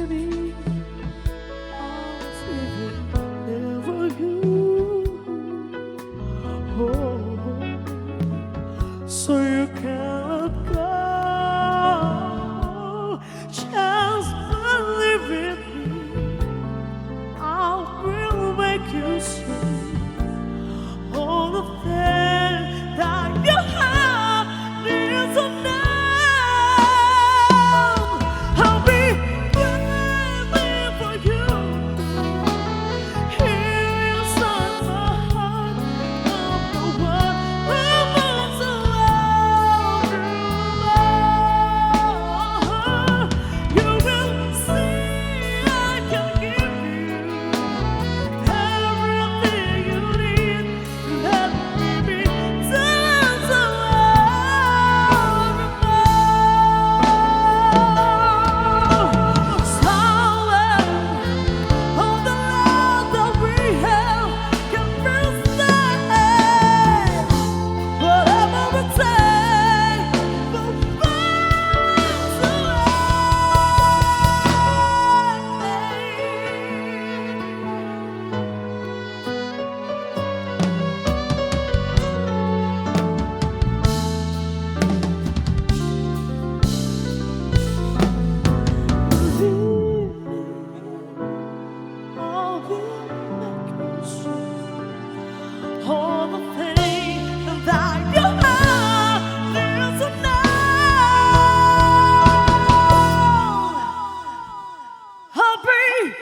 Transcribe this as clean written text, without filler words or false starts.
baby, I'm living for you. Oh, so you cannot go. Just believe in me. I will make you see all the things that your heart needs to know. I'll be waiting for you inside my heart. I'm the one who wants to love you more. You will see I can give you everything you need. Let me be done to love you more. Solid of the love that we have can feel safe. Whatever it takes, we'll find a all the things that your heart needs to know. I'll be